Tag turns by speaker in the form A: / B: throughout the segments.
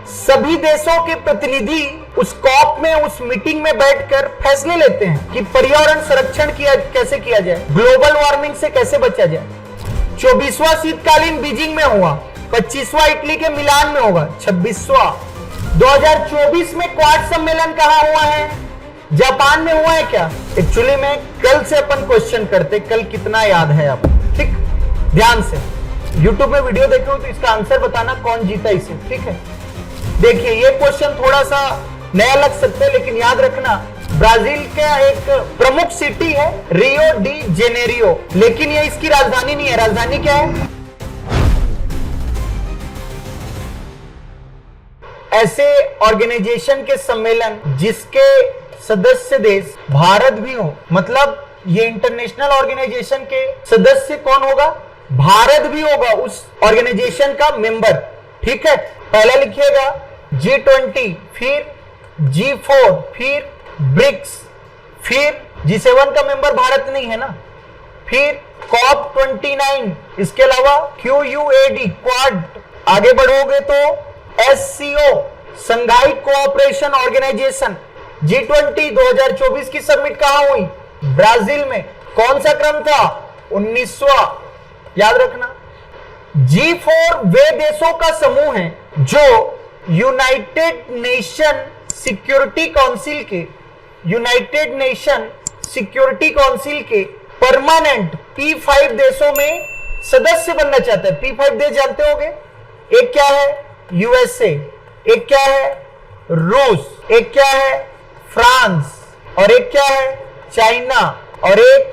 A: सभी देशों के प्रतिनिधि उस कॉप में, उस मीटिंग में बैठकर फैसले लेते हैं कि पर्यावरण संरक्षण कैसे किया जाए, ग्लोबल वार्मिंग से कैसे बचा जाए। 24वां शीतकालीन बीजिंग में हुआ, 25वां इटली के मिलान में होगा, 26वां 2024 में क्वाड सम्मेलन कहां हुआ है? जापान में हुआ है क्या? एक्चुअली में कल से अपन क्वेश्चन करते, कल कितना याद है आप, ठीक, ध्यान से YouTube में वीडियो देख रहे हो तो इसका आंसर बताना, कौन जीता इसे, ठीक है। देखिए ये क्वेश्चन थोड़ा सा नया लग सकता है, लेकिन याद रखना ब्राजील का एक प्रमुख सिटी है रियो डी जेनेरियो, लेकिन ये इसकी राजधानी नहीं है। राजधानी क्या है? ऐसे ऑर्गेनाइजेशन के सम्मेलन जिसके सदस्य देश भारत भी हो, मतलब ये इंटरनेशनल ऑर्गेनाइजेशन के सदस्य कौन होगा? भारत भी होगा उस ऑर्गेनाइजेशन का मेंबर, ठीक है। पहला लिखिएगा G20, फिर G4, फिर ब्रिक्स, फिर G7 का मेंबर भारत नहीं है ना, फिर COP29, इसके अलावा QUAD क्वाड, आगे बढ़ोगे तो SCO संघाई कोऑपरेशन ऑर्गेनाइजेशन। G20 2024 की समिट कहां हुई? ब्राजील में। कौन सा क्रम था? 19वां, याद रखना। G4 वे देशों का समूह है जो यूनाइटेड नेशन सिक्योरिटी काउंसिल के परमानेंट P5 देशों में सदस्य बनना चाहता है। P5 देश जानते होंगे, एक क्या है? USA, एक क्या है? रूस, एक क्या है? फ्रांस, और एक क्या है? चाइना, और एक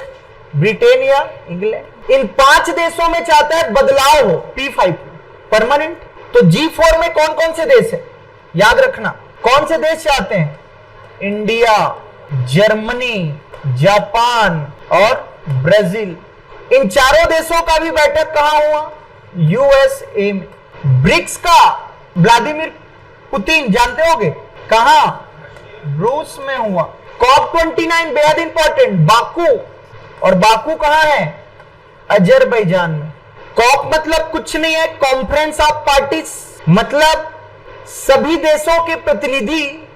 A: ब्रिटेन या इंग्लैंड। इन 5 देशों में चाहता है बदलाव हो P5 परमानेंट। तो G4 में कौन कौन से देश है? याद रखना, कौन से देश चाहते हैं? इंडिया, जर्मनी, जापान और ब्राजील। इन चारों देशों का भी बैठक कहां हुआ? USA में। ब्रिक्स का व्लादिमीर पुतिन जानते होंगे, कहां? रूस में हुआ। COP29 बेहद इंपॉर्टेंट, बाकू, और बाकू कहां है? अजरबैजान में। कॉप मतलब कुछ नहीं है, कॉन्फ्रेंस ऑफ पार्टीज, मतलब सभी देशों के प्रतिनिधि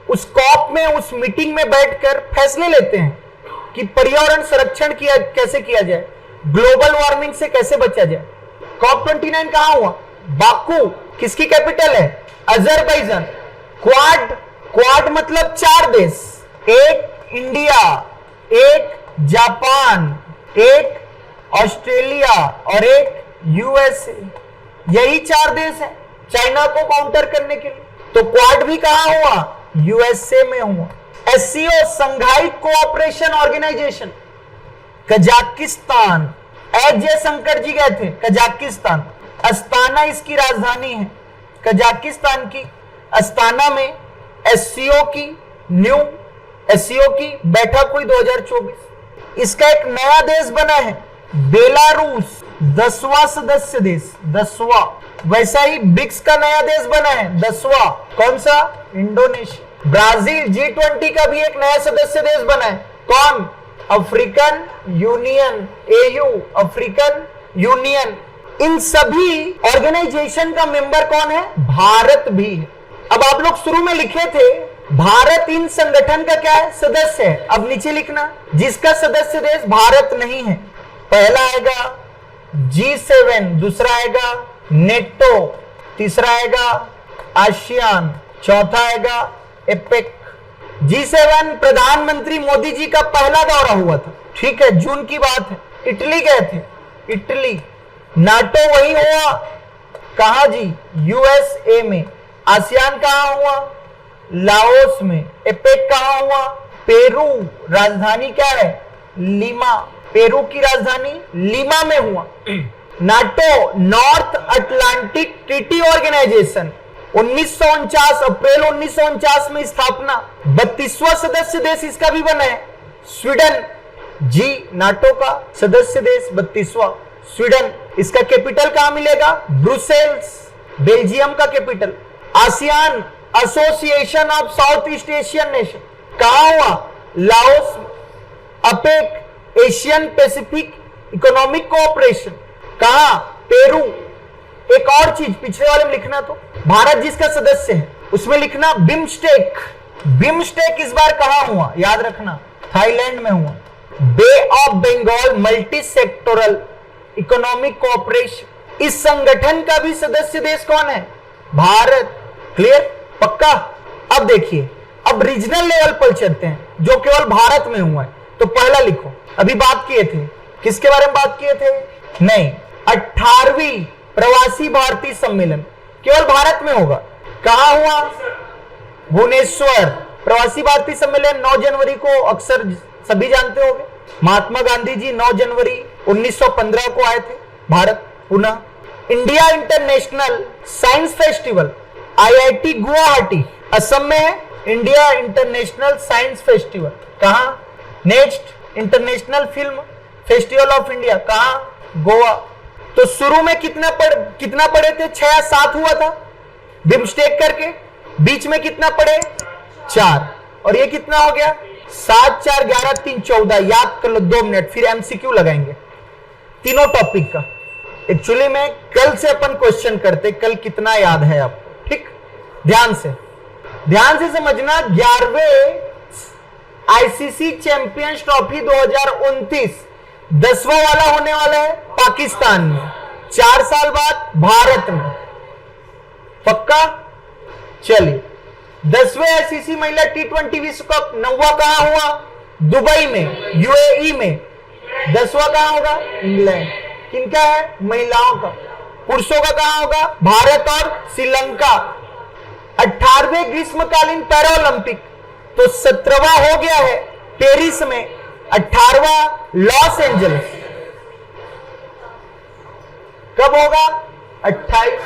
A: उस कॉप में, उस मीटिंग में बैठकर फैसले लेते हैं कि पर्यावरण संरक्षण कैसे किया जाए, ग्लोबल वार्मिंग से कैसे बचा जाए। COP29 कहां हुआ? बाकू। किसकी कैपिटल है? अजरबैजान। क्वाड मतलब 4 देश, एक इंडिया, एक जापान, एक ऑस्ट्रेलिया और एक USA। यही 4 देश है चाइना को काउंटर करने के लिए। तो क्वाड भी कहां हुआ? USA में हुआ। SCO संघाई कोऑपरेशन ऑर्गेनाइजेशन, कजाकिस्तान। जयशंकर जी गए थे कजाकिस्तान, अस्ताना इसकी राजधानी है। कजाकिस्तान की अस्ताना में SCO की बैठक हुई 2024। इसका एक नया देश बना है बेलारूस, 10वां सदस्य देश, 10वां। वैसा ही ब्रिक्स का नया देश बना है 10वां, कौन सा? इंडोनेशिया। ब्राजील G20 का भी एक नया सदस्य देश बना है, कौन? African union, AU, African union. इन सभी ऑर्गेनाइजेशन का मेंबर कौन है? भारत भी है। अब आप लोग शुरू में लिखे थे भारत इन संगठन का क्या है? सदस्य है। अब नीचे लिखना जिसका सदस्य देश भारत नहीं है। पहला आएगा G7, दूसरा आएगा नेटो, तीसरा आएगा आसियान, चौथा आएगा एपेक। G7 प्रधानमंत्री मोदी जी का पहला दौरा हुआ था, ठीक है, जून की बात है। इटली गए थे, इटली। नाटो वही हुआ, कहां जी? USA में। आसियान कहां हुआ? लाओस में। एपेक कहां हुआ? पेरू। राजधानी क्या है? लीमा। पेरू की राजधानी लीमा में हुआ। NATO North Atlantic Treaty Organization 1949, अप्रैल 1949 में स्थापना। 32वां सदस्य देश इसका भी बना है स्वीडन। जी नाटो का सदस्य देश 32वां स्वीडन। इसका कैपिटल कहां मिलेगा? ब्रुसेल्स, बेल्जियम का capital. ASEAN association of south east Asian nation कहां हुआ? Laos. APEC Asian Pacific economic cooperation कहां? पेरू। एक और चीज पिछले वाले में लिखना, तो भारत जिसका सदस्य है उसमें लिखना बिम्स्टेक। बिम्स्टेक इस बार कहां हुआ, याद रखना, थाईलैंड में हुआ। Bay of Bengal multi sectoral economic cooperation, इस संगठन का भी सदस्य देश कौन है, भारत। क्लियर, पक्का। अब देखिए, अब रीजनल लेवल पर चलते हैं जो केवल भारत में हुआ है। तो पहला लिखो, अभी बात किए थे, किसके बारे में बात किए थे, नहीं, 18वीं प्रवासी भारतीय सम्मेलन केवल भारत में होगा। कहां हुआ, भुवनेश्वर। प्रवासी भारतीय सम्मेलन 9 जनवरी को अक्सर सभी जानते होंगे। महात्मा गांधी जी 9 जनवरी 1915 को आए थे भारत पुनः। India international science festival IIT Guwahati Assam में है। इंडिया इंटरनेशनल साइंस फेस्टिवल कहां, next international film festival of India कहां, गोवा। तो शुरू में कितना पढ़े थे, 6 या 7 हुआ था बिम्स्टेक करके, बीच में कितना पढ़े, 4, और ये कितना हो गया, 7 4 11 3 14। याद कर लो 2 मिनट, फिर MCQ लगाएंगे तीनों टॉपिक का। एक्चुअली में कल से अपन क्वेश्चन करते, कल कितना याद है आपको, ठीक, ध्यान से समझना। 11वें ICC चैंपियंस ट्रॉफी 2029 10वां वाला होने वाला है पाकिस्तान में, 4 साल बाद भारत में, पक्का। चलिए, 10वें ICC महिला T20 विश्व कप 9वां कहां हुआ, दुबई में, UAE में। 10वां कहां होगा, इंग्लैंड। किनका है, महिलाओं का। पुरुषों का कहां होगा, भारत और श्रीलंका। 18वें ग्रीष्मकालीन पैरालंपिक तो 17वां हो गया है पेरिस में, 18वां लॉस एंजलिस। कब होगा, 28।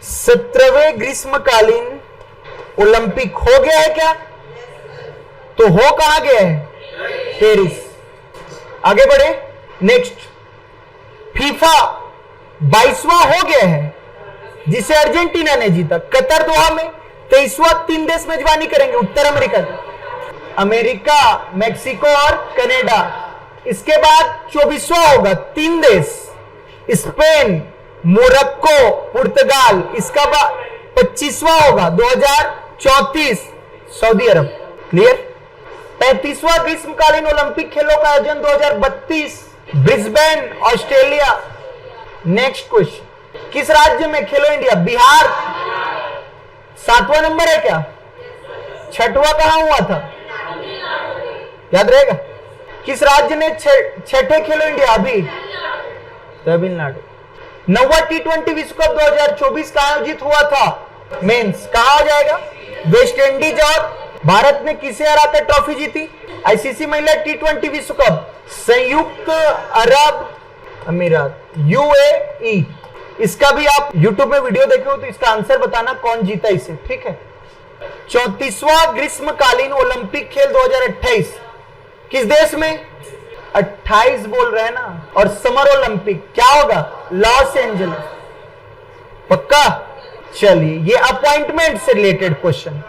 A: 17वें ग्रीष्मकालीन ओलंपिक हो गया है क्या, तो हो कहां गया है, पेरिस। आगे बढ़े, नेक्स्ट, फीफा 22वां हो गया है जिसे अर्जेंटीना ने जीता। कतर दोहा में 23वां 3 देश मेजबानी करेंगे, उत्तर अमेरिका का, अमेरिका, मेक्सिको और कनाडा। इसके बाद 24वां होगा 3 देश, स्पेन, मोरक्को, पुर्तगाल। इसका बाद 25वां होगा 2034 सऊदी अरब। क्लियर। 35वां ग्रीष्मकालीन ओलंपिक खेलों का आयोजन 2032 ब्रिस्बेन, ऑस्ट्रेलिया। नेक्स्ट क्वेश्चन, किस राज्य में खेलो इंडिया, बिहार 7वां नंबर है क्या, 6वां कहां हुआ था, याद रहेगा। किस राज्य ने 6ठे खेलो इंडिया, अभी तमिलनाडु। 9वां T20 विश्व कप 2024 का आयोजित हुआ था, मेंस कहां हो जाएगा, वेस्ट इंडीज। और भारत ने किसे हराकर ट्रॉफी जीती, ICC महिला T20 विश्व कप, संयुक्त अरब अमीरात, UAE। इसका भी आप YouTube में वीडियो देखे हो तो इसका आंसर बताना कौन जीता इसे, ठीक है। 34वां ग्रीष्मकालीन ओलंपिक खेल 2028 किस देश में, 28 बोल रहे हैं ना। और समर ओलंपिक क्या होगा, लॉस एंजलिस, पक्का। चलिए, ये अपॉइंटमेंट से रिलेटेड क्वेश्चन।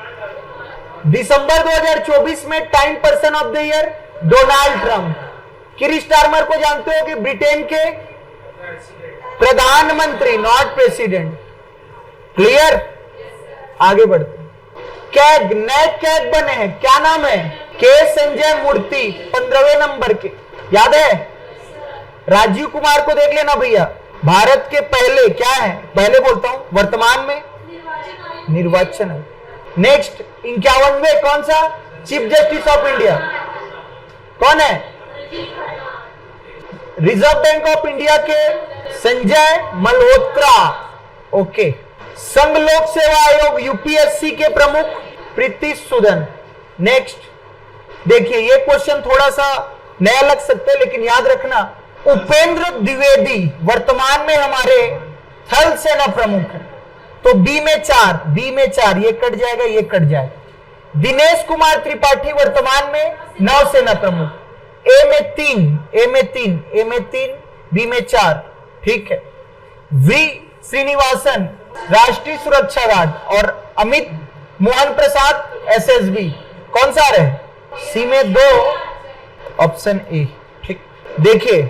A: दिसंबर 2024 में time person of the year Donald Trump. किर स्टारमर को जानते हो कि ब्रिटेन के प्रधानमंत्री, नॉट प्रेसिडेंट। क्लियर, आगे बढ़ते। कैग, नए कैग बने हैं, क्या नाम है, के संजय मूर्ति, 15वें नंबर के, याद है। राजीव कुमार को देख लेना भैया, भारत के पहले, क्या है, पहले बोलता हूं, वर्तमान में निर्वाचन है। नेक्स्ट, 51वें कौन सा, चीफ जस्टिस ऑफ इंडिया कौन है, रिजर्व बैंक ऑफ इंडिया के संजय मल्होत्रा। ओके। संघ लोक सेवा आयोग UPSC के प्रमुख प्रीति सूदन। नेक्स्ट, देखिए ये क्वेश्चन थोड़ा सा नया लग सकता है लेकिन याद रखना, उपेंद्र द्विवेदी वर्तमान में हमारे थल सेना प्रमुख है। तो बी में 4, ये कट जाएगा, ये कट जाएगा। दिनेश कुमार त्रिपाठी वर्तमान में नौसेना प्रमुख। ए में 3, बी में 4, ठीक है। वी श्रीनिवासन राष्ट्रीय सुरक्षा गार्ड और अमित मोहन प्रसाद SSB, कौन सा रहे, सी में 2, ऑप्शन ए, ठीक। देखिए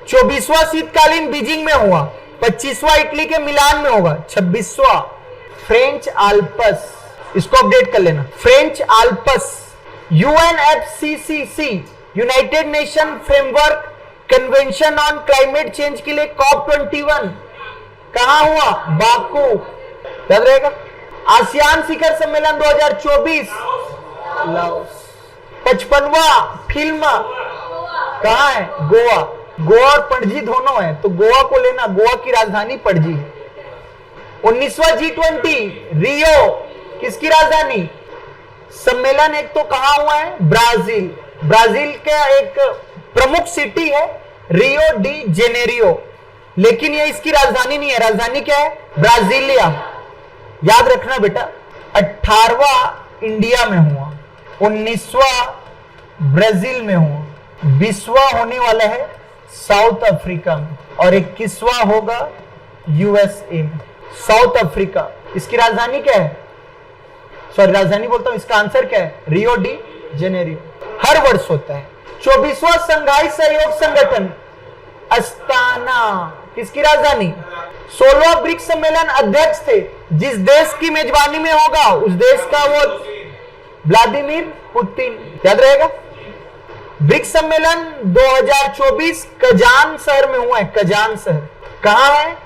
A: 24वां शीतकालीन बीजिंग में हुआ, 25वां इटली के मिलान में होगा। 26वां फ्रेंच आल्प्स, इसको अपडेट कर लेना। French Alps, UNFCCC United nation framework convention on climate change के लिए COP21 कहां हुआ? बाकू, याद रहेगा। आसियान शिखर सम्मेलन 2024 लाओस। 55वां फिल्म कहां है? गोवा। गोवा और पणजी दोनों है, तो गोवा को लेना, गोवा की राजधानी पणजी है। 19वां G20 रियो, किसकी राजधानी? सम्मेलन एक तो कहां हुआ है? ब्राजील। ब्राजील का एक प्रमुख सिटी है रियो डी जेनेरियो, लेकिन ये इसकी राजधानी नहीं है। राजधानी क्या है? ब्राजीलिया, याद रखना बेटा। 18वां इंडिया में हुआ, 19वां ब्राजील में हुआ, 20वां होने वाला है साउथ अफ्रीका में, और 21वां होगा यूएसए में। साउथ अफ्रीका, इसकी राजधानी क्या है? सॉरी, राजधानी बोलता हूं, इसका आंसर क्या है? Rio de Janeiro. हर वर्ष होता है। 24वां संघाई सहयोग संगठन अस्ताना, किसकी राजधानी? 16वां ब्रिक्स सम्मेलन अध्यक्ष थे, जिस देश की मेजबानी में होगा उस देश का वो व्लादिमीर पुतिन, याद रहेगा। ब्रिक्स सम्मेलन 2024 कजान शहर में हुआ है। कजान शहर कहां है?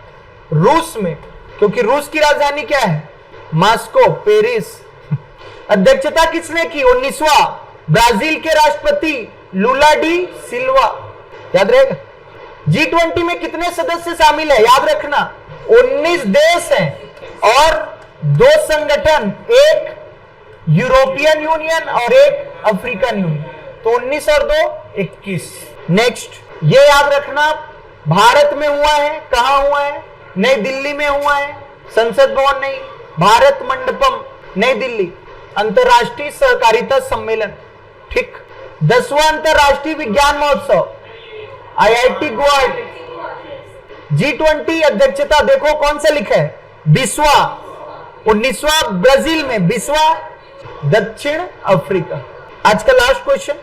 A: रूस में, क्योंकि रूस की राजधानी क्या है? Moscow, Paris. अध्यक्षता किसने की? 19वां ब्राजील के राष्ट्रपति लुला डी सिल्वा, याद रहेगा। G20 में कितने सदस्य शामिल है? याद रखना 19 देश हैं और 2 संगठन, एक यूरोपियन यूनियन और एक अफ्रीकन यूनियन, तो 19 और 2 21। नेक्स्ट, ये याद रखना, भारत में हुआ है। कहां हुआ है? नई दिल्ली में हुआ है। संसद भवन नहीं, भारत मंडपम, नई दिल्ली। अंतरराष्ट्रीय सहकारिता सम्मेलन, ठीक। 10वां अंतरराष्ट्रीय विज्ञान महोत्सव IIT गुवाहाटी। G20 अध्यक्षता देखो कौन सा लिखा है? 20वां, 19वां ब्राजील में, 20वां दक्षिण अफ्रीका। आज का लास्ट क्वेश्चन,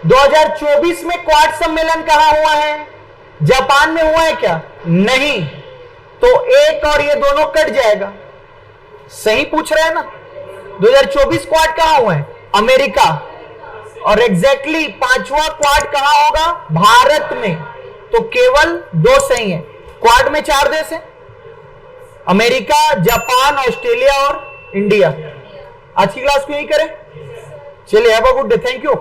A: 2024 में क्वाड सम्मेलन कहां हुआ है? जापान में हुआ है क्या? नहीं, तो एक और ये दोनों कट जाएगा। सही पूछ रहा है ना। 2024 क्वाड कहां हुआ है? अमेरिका। और एग्जैक्टली 5वां क्वाड कहां होगा? भारत में। तो केवल 2 सही है। क्वाड में 4 देश हैं, अमेरिका, जापान, ऑस्ट्रेलिया और इंडिया। आज की क्लास को यही करें। चलिए, have a good day, thank you.